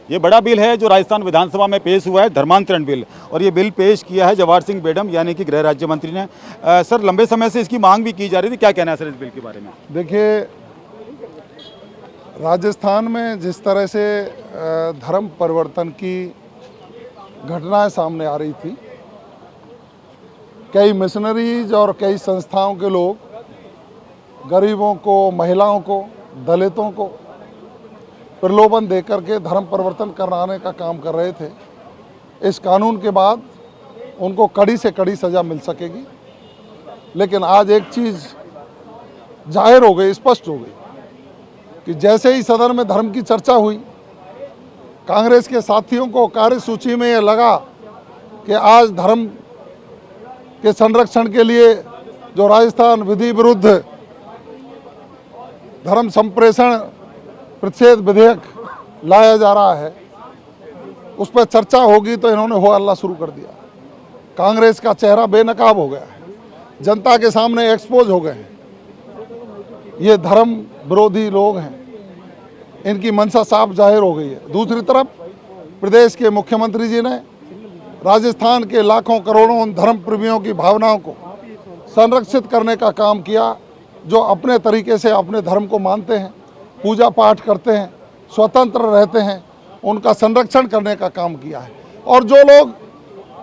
ये बड़ा बिल है जो राजस्थान विधानसभा में पेश हुआ है, धर्मांतरण बिल। और ये बिल पेश किया है जवाहर सिंह बेडम यानी कि गृह राज्य मंत्री ने। सर, लंबे समय से इसकी मांग भी की जा रही थी, क्या कहना है सर इस बिल के बारे में? देखिए, राजस्थान में जिस तरह से धर्म परिवर्तन की घटनाएं सामने आ रही थी, कई मिशनरीज और कई संस्थाओं के लोग गरीबों को, महिलाओं को, दलितों को प्रलोभन देकर के धर्म परिवर्तन कराने का काम कर रहे थे। इस कानून के बाद उनको कड़ी से कड़ी सज़ा मिल सकेगी। लेकिन आज एक चीज़ जाहिर हो गई, स्पष्ट हो गई कि जैसे ही सदन में धर्म की चर्चा हुई, कांग्रेस के साथियों को कार्यसूची में ये लगा कि आज धर्म के संरक्षण के लिए जो राजस्थान विधि विरुद्ध धर्म संप्रेषण प्रतिषेध विधेयक लाया जा रहा है, उस पर चर्चा होगी, तो इन्होंने हो हल्ला शुरू कर दिया। कांग्रेस का चेहरा बेनकाब हो गया है, जनता के सामने एक्सपोज हो गए हैं। ये धर्म विरोधी लोग हैं, इनकी मंशा साफ जाहिर हो गई है। दूसरी तरफ प्रदेश के मुख्यमंत्री जी ने राजस्थान के लाखों करोड़ों धर्म प्रेमियों की भावनाओं को संरक्षित करने का काम किया, जो अपने तरीके से अपने धर्म को मानते हैं, पूजा पाठ करते हैं, स्वतंत्र रहते हैं, उनका संरक्षण करने का काम किया है। और जो लोग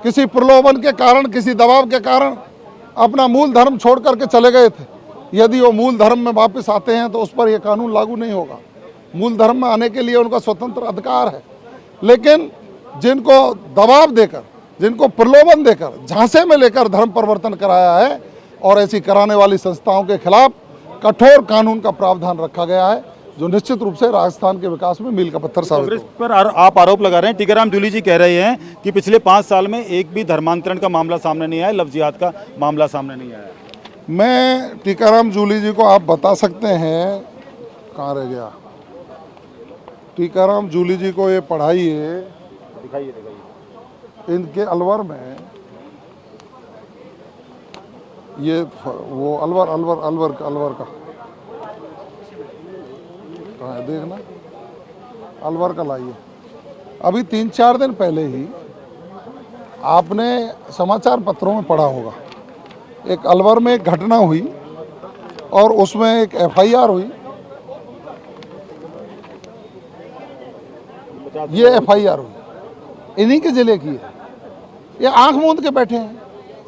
किसी प्रलोभन के कारण, किसी दबाव के कारण अपना मूल धर्म छोड़ करके चले गए थे, यदि वो मूल धर्म में वापस आते हैं तो उस पर यह कानून लागू नहीं होगा। मूल धर्म में आने के लिए उनका स्वतंत्र अधिकार है। लेकिन जिनको दबाव देकर, जिनको प्रलोभन देकर, झांसे में लेकर धर्म परिवर्तन कराया है, और ऐसी कराने वाली संस्थाओं के खिलाफ कठोर कानून का प्रावधान रखा गया है, जो निश्चित रूप से राजस्थान के विकास में मील का पत्थर साबित होगा। कांग्रेस पर आप आरोप लगा रहे हैं, टीकाराम जूली जी कह रहे हैं कि पिछले 5 साल में एक भी धर्मांतरण का मामला सामने नहीं आया, लव जिहाद का मामला सामने नहीं आया। मैं टीकाराम जूली जी को आप बता सकते हैं, कहाँ रह गया टीकाराम जूली जी को, ये पढ़ाइए, दिखाइए। इनके अलवर में ये वो अलवर का कहाँ है, देखना, अलवर का लाइए। अभी 3-4 दिन पहले ही आपने समाचार पत्रों में पढ़ा होगा, एक अलवर में एक घटना हुई और उसमें एक FIR हुई। ये FIR हुई, इन्हीं के जिले की है। ये आंख मूंद के बैठे हैं,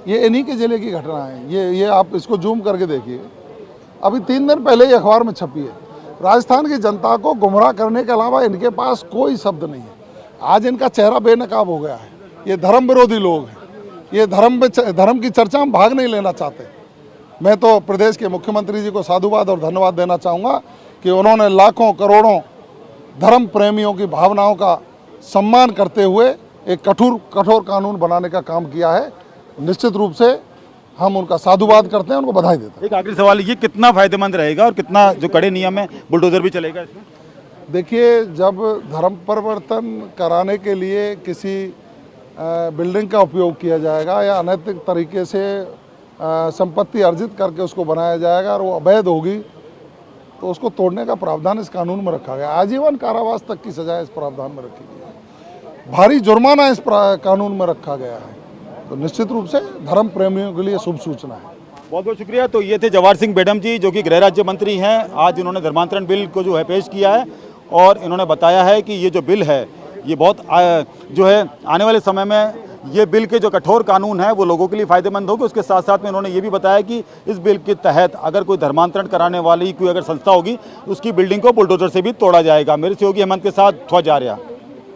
ये इन्हीं के जिले की घटना है। ये आप इसको जूम करके देखिए, अभी 3 दिन पहले ही अखबार में छपी है। राजस्थान की जनता को गुमराह करने के अलावा इनके पास कोई शब्द नहीं है। आज इनका चेहरा बेनकाब हो गया है। ये धर्म विरोधी लोग हैं, ये धर्म की चर्चा में भाग नहीं लेना चाहते। मैं तो प्रदेश के मुख्यमंत्री जी को साधुवाद और धन्यवाद देना चाहूँगा कि उन्होंने लाखों करोड़ों धर्म प्रेमियों की भावनाओं का सम्मान करते हुए एक कठोर कानून बनाने का काम किया है। निश्चित रूप से हम उनका साधुवाद करते हैं, उनको बधाई देते हैं। एक आखिरी सवाल, ये कितना फायदेमंद रहेगा और कितना जो कड़े नियम है, बुलडोजर भी चलेगा इसमें? देखिए, जब धर्म परिवर्तन कराने के लिए किसी बिल्डिंग का उपयोग किया जाएगा या अनैतिक तरीके से संपत्ति अर्जित करके उसको बनाया जाएगा और वो अवैध होगी, तो उसको तोड़ने का प्रावधान इस कानून में रखा गया। आजीवन कारावास तक की सजा इस प्रावधान में रखी गई है। भारी जुर्माना इस कानून में रखा गया है। तो निश्चित रूप से धर्म प्रेमियों के लिए शुभ सूचना है। बहुत बहुत शुक्रिया। तो ये थे जवाहर सिंह बेडम जी, जो कि गृह राज्य मंत्री हैं। आज इन्होंने धर्मांतरण बिल को जो है पेश किया है और इन्होंने बताया है कि ये जो बिल है, ये बहुत जो है आने वाले समय में ये बिल के जो कठोर कानून है वो लोगों के लिए फ़ायदेमंद होगी। उसके साथ साथ में इन्होंने ये भी बताया कि इस बिल के तहत अगर कोई धर्मांतरण कराने वाली कोई अगर संस्था होगी, उसकी बिल्डिंग को बुलडोजर से भी तोड़ा जाएगा। मेरे सहयोगी हेमंत के साथ ध्वज आर्या।